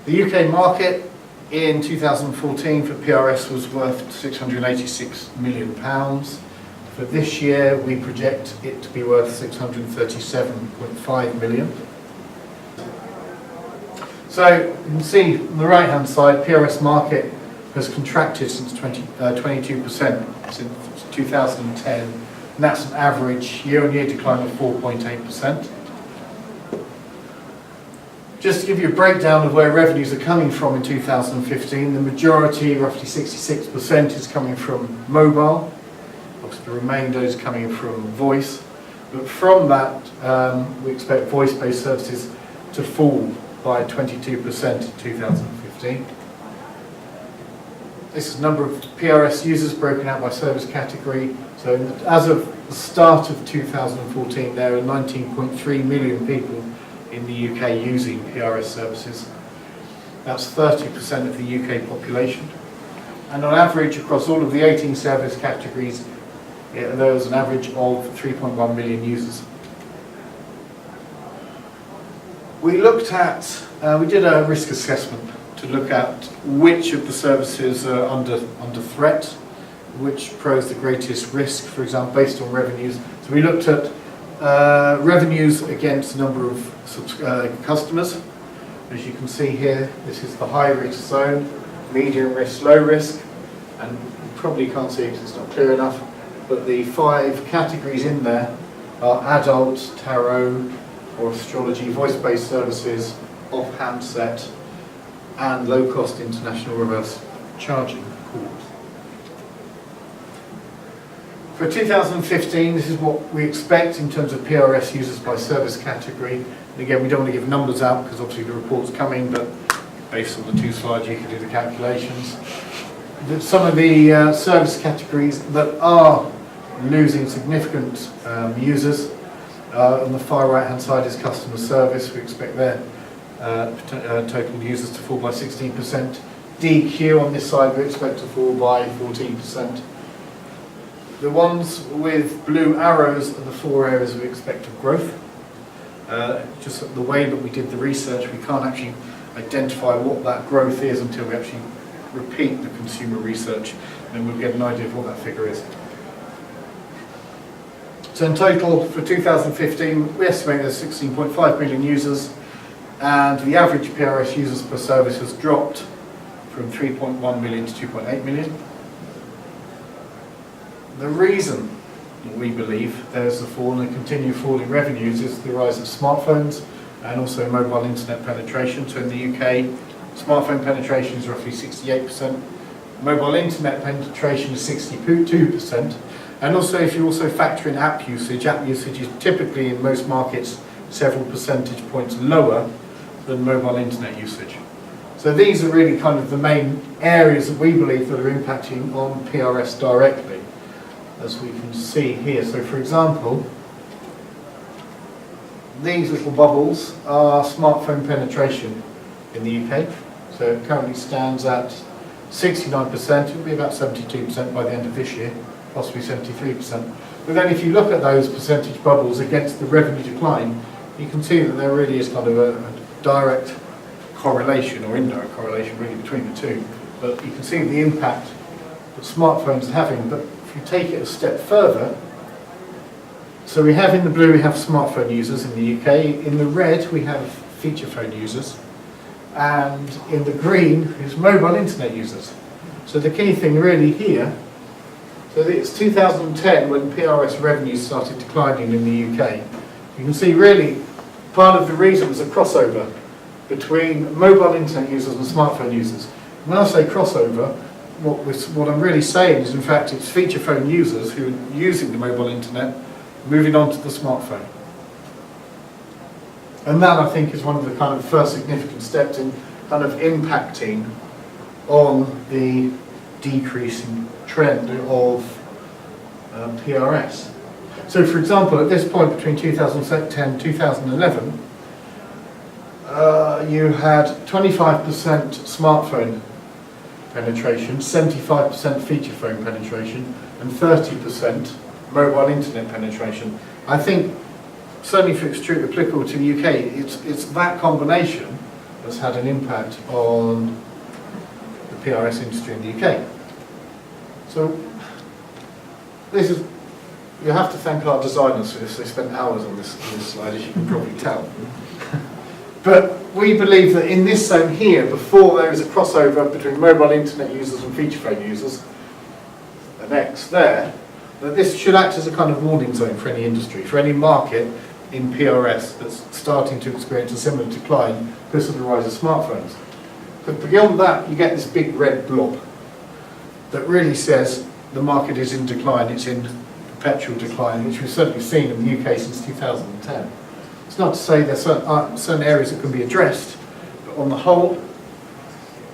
The UK market in 2014 for PRS was worth £686 million. For this year, we project it to be worth 637.5 million. So you can see on the right-hand side, PRS market has contracted since 22% since 2010, and that's an average year-on-year decline of 4.8%. Just to give you a breakdown of where revenues are coming from in 2015, the majority, roughly 66%, is coming from mobile. Obviously the remainder is coming from voice. But from that, we expect voice-based services to fall by 22% in 2015. This is the number of PRS users broken out by service category. So as of the start of 2014, there are 19.3 million people in the UK using PRS services. That's 30% of the UK population. And on average, across all of the 18 service categories, there was an average of 3.1 million users. We did a risk assessment to look at which of the services are under threat, which pose the greatest risk, for example, based on revenues. So we looked at revenues against the number of customers. As you can see here, this is the high risk zone, medium risk, low risk, and you probably can't see it because it's not clear enough, but the 5 categories in there are adult, tarot or astrology, voice-based services, off-handset, and low-cost international reverse charging calls. For 2015, this is what we expect in terms of PRS users by service category. And again, we don't want to give numbers out because obviously the report's coming, but based on the 2 slides you can do the calculations. Some of the service categories that are losing significant users, on the far right hand side is customer service. We expect their total users to fall by 16%. DQ on this side we expect to fall by 14%. The ones with blue arrows are the 4 areas we expect of growth. Just the way that we did the research, we can't actually identify what that growth is until we actually repeat the consumer research, and we'll get an idea of what that figure is. So in total, for 2015, we estimate there's 16.5 million users, and the average PRS users per service has dropped from 3.1 million to 2.8 million. The reason that we believe there's a fall and a continued fall in revenues is the rise of smartphones and also mobile internet penetration. So in the UK, smartphone penetration is roughly 68%, mobile internet penetration is 62%, and also if you also factor in app usage is typically in most markets several percentage points lower than mobile internet usage. So these are really kind of the main areas that we believe that are impacting on PRS directly, as we can see here. So for example, these little bubbles are smartphone penetration in the UK. So it currently stands at 69%, it will be about 72% by the end of this year, possibly 73%. But then if you look at those percentage bubbles against the revenue decline, you can see that there really is kind of a direct correlation or indirect correlation really between the two. But you can see the impact that smartphones are having. But if you take it a step further, so we have in the blue we have smartphone users in the UK, in the red we have feature phone users, and in the green is mobile internet users. So the key thing really here, so it's 2010 when PRS revenues started declining in the UK. You can see really part of the reason was a crossover between mobile internet users and smartphone users. When I say crossover, what I'm really saying is in fact it's feature phone users who are using the mobile internet moving on to the smartphone. And that I think is one of the kind of first significant steps in kind of impacting on the decreasing trend of PRS. So for example, at this point between 2010 and 2011, you had 25% smartphone penetration, 75% feature phone penetration, and 30% mobile internet penetration. I think, certainly if it's true applicable to the UK, it's that combination has had an impact on the PRS industry in the UK. So this is, you have to thank our designers for this. They spent hours on this slide, as you can probably tell. But we believe that in this zone here, before there is a crossover between mobile internet users and feature phone users, an X there, that this should act as a kind of warning zone for any industry, for any market in PRS that's starting to experience a similar decline because of the rise of smartphones. But beyond that, you get this big red blob that really says the market is in decline, it's in perpetual decline, which we've certainly seen in the UK since 2010. It's not to say there are certain areas that can be addressed, but on the whole,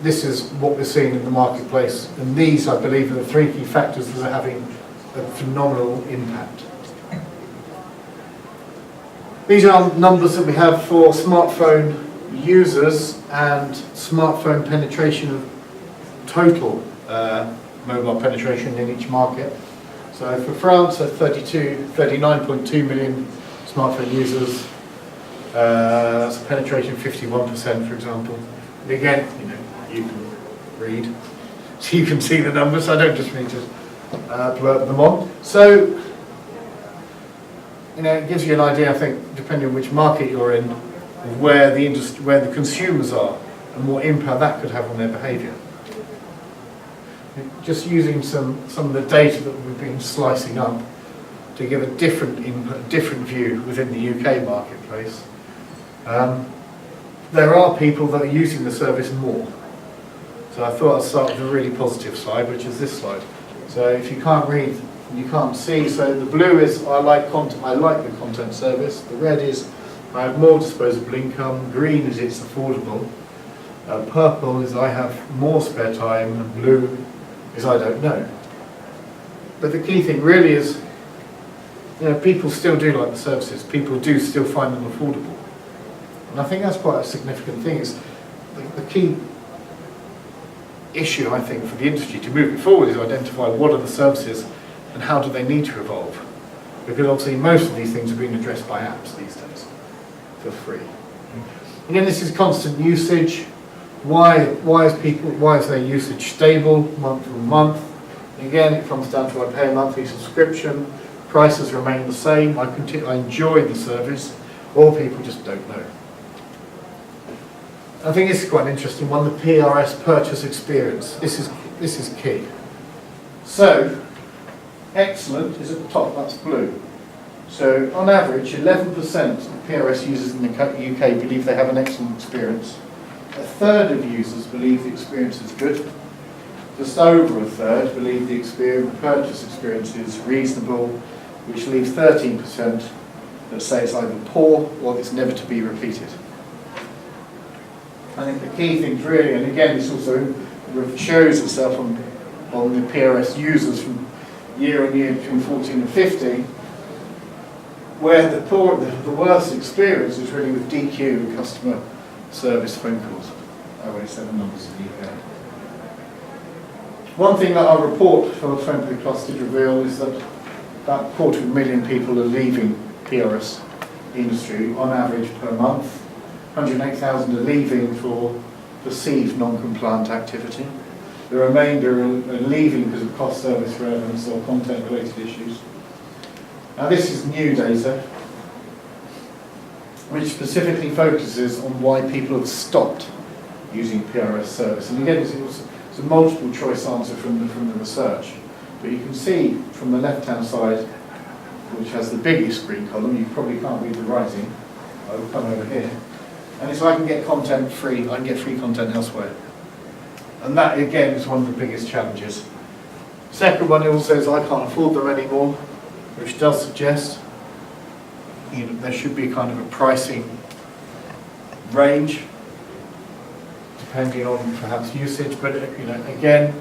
this is what we're seeing in the marketplace, and these, I believe, are the three key factors that are having a phenomenal impact. These are numbers that we have for smartphone users and smartphone penetration of total mobile penetration in each market. So for France, 39.2 million smartphone users. That's a penetration of 51%, for example. And again, you can read, so you can see the numbers. I don't just need to blurb them on. So, it gives you an idea, I think, depending on which market you're in, of where the industry, where the consumers are, and what impact that could have on their behaviour. Just using some of the data that we've been slicing up to give a different input, a different view within the UK marketplace. There are people that are using the service more. So I thought I'd start with a really positive slide, which is this slide. So if you can't read, you can't see. So the blue is I like the content service. The red is I have more disposable income. Green is it's affordable. Purple is I have more spare time. And blue is I don't know. But the key thing really is, people still do like the services. People do still find them affordable. And I think that's quite a significant thing. Is the key issue, I think, for the industry to move it forward is identify what are the services and how do they need to evolve. Because obviously most of these things are being addressed by apps these days for free. Again, this is constant usage. Why is their usage stable month on month? Again, it comes down to I pay a monthly subscription, prices remain the same, I enjoy the service, or people just don't know. I think this is quite an interesting one, the PRS purchase experience. This is key. So, excellent is at the top, that's blue. So, on average, 11% of PRS users in the UK believe they have an excellent experience. A third of users believe the experience is good. Just over a third believe the purchase experience is reasonable, which leaves 13% that say it's either poor or it's never to be repeated. I think the key things really, and again this also shows itself on the PRS users from year on year between 14 and 15, where the worst experience is really with DQ and customer service phone calls. 087 numbers in the UK. One thing that our report for Friendly Plus did reveal is that about 250,000 people are leaving PRS industry on average per month. 108,000 are leaving for perceived non-compliant activity. The remainder are leaving because of cost, service relevance or content-related issues. Now this is new data, which specifically focuses on why people have stopped using PRS service. And again, it's a multiple choice answer from the research. But you can see from the left-hand side, which has the biggest green column, you probably can't read the writing. I will come over here. And it's I can get content free, I can get free content elsewhere. And that again is one of the biggest challenges. Second one, it also says I can't afford them anymore, which does suggest there should be kind of a pricing range, depending on perhaps usage, but again,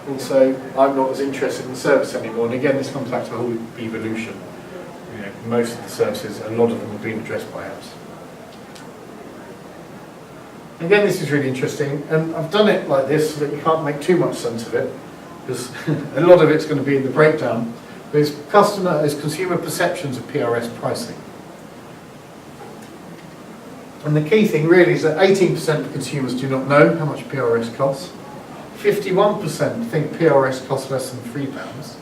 also I'm not as interested in the service anymore. And again, this comes back to the whole evolution. Most of the services, a lot of them have been addressed by apps. Again, this is really interesting, and I've done it like this so that you can't make too much sense of it, because a lot of it's going to be in the breakdown. But it's consumer perceptions of PRS pricing. And the key thing really is that 18% of consumers do not know how much PRS costs. 51% think PRS costs less than £3,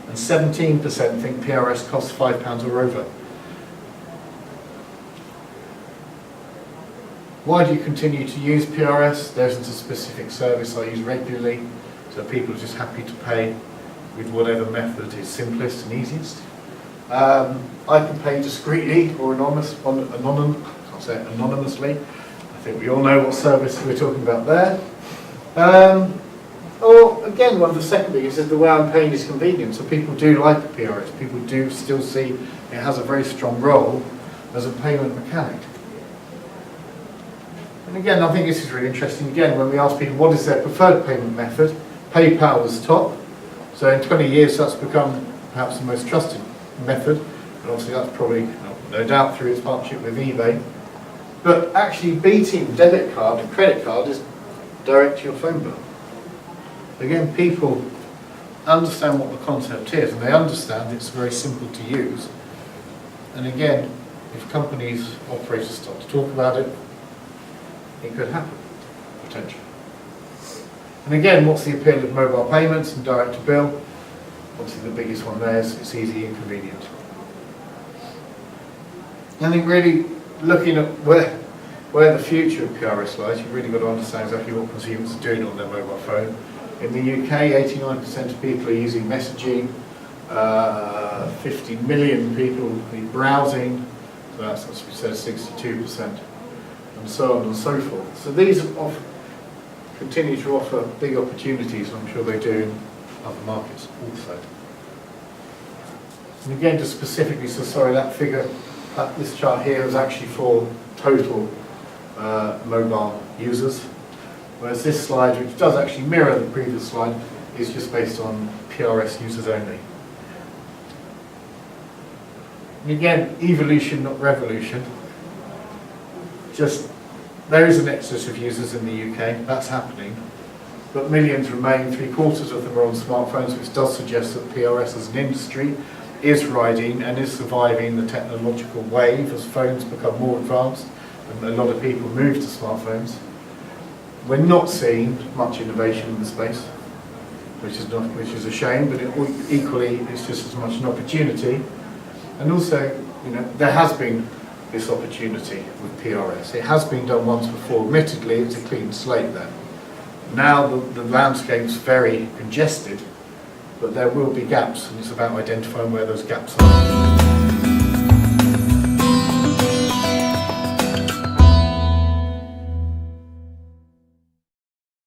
and 17% think PRS costs £5 or over. Why do you continue to use PRS? There isn't a specific service I use regularly, so people are just happy to pay with whatever method is simplest and easiest. I can pay discreetly or anonymously. I think we all know what service we're talking about there. Or again, one of the second biggest is the way I'm paying is convenient. So people do like PRS. People do still see it has a very strong role as a payment mechanic. And again, I think this is really interesting. Again, when we ask people what is their preferred payment method, PayPal was top. So in 20 years, that's become perhaps the most trusted method. And obviously, that's probably no doubt through its partnership with eBay. But actually, beating debit card and credit card is direct to your phone bill. Again, people understand what the concept is, and they understand it's very simple to use. And again, if companies, operators start to talk about it, it could happen, potentially. And again, what's the appeal of mobile payments and direct to bill? Obviously the biggest one there is it's easy and convenient. I think really looking at where the future of PRS lies, you've really got to understand exactly what consumers are doing on their mobile phone. In the UK, 89% of people are using messaging, 50 million people are browsing, so that's, as we said, 62%, and so on and so forth. So these continue to offer big opportunities, and I'm sure they do in other markets also. And again, just specifically, so sorry, that figure, this chart here is actually for total mobile users, whereas this slide, which does actually mirror the previous slide, is just based on PRS users only. And again, evolution, not revolution. Just, there is an exodus of users in the UK, that's happening, but millions remain, 3/4 of them are on smartphones, which does suggest that PRS as an industry is riding and is surviving the technological wave as phones become more advanced and a lot of people move to smartphones. We're not seeing much innovation in the space, which is a shame, but equally it's just as much an opportunity. And also, there has been this opportunity with PRS. It has been done once before. Admittedly, it's a clean slate then. Now the landscape's very congested, but there will be gaps, and it's about identifying where those gaps are.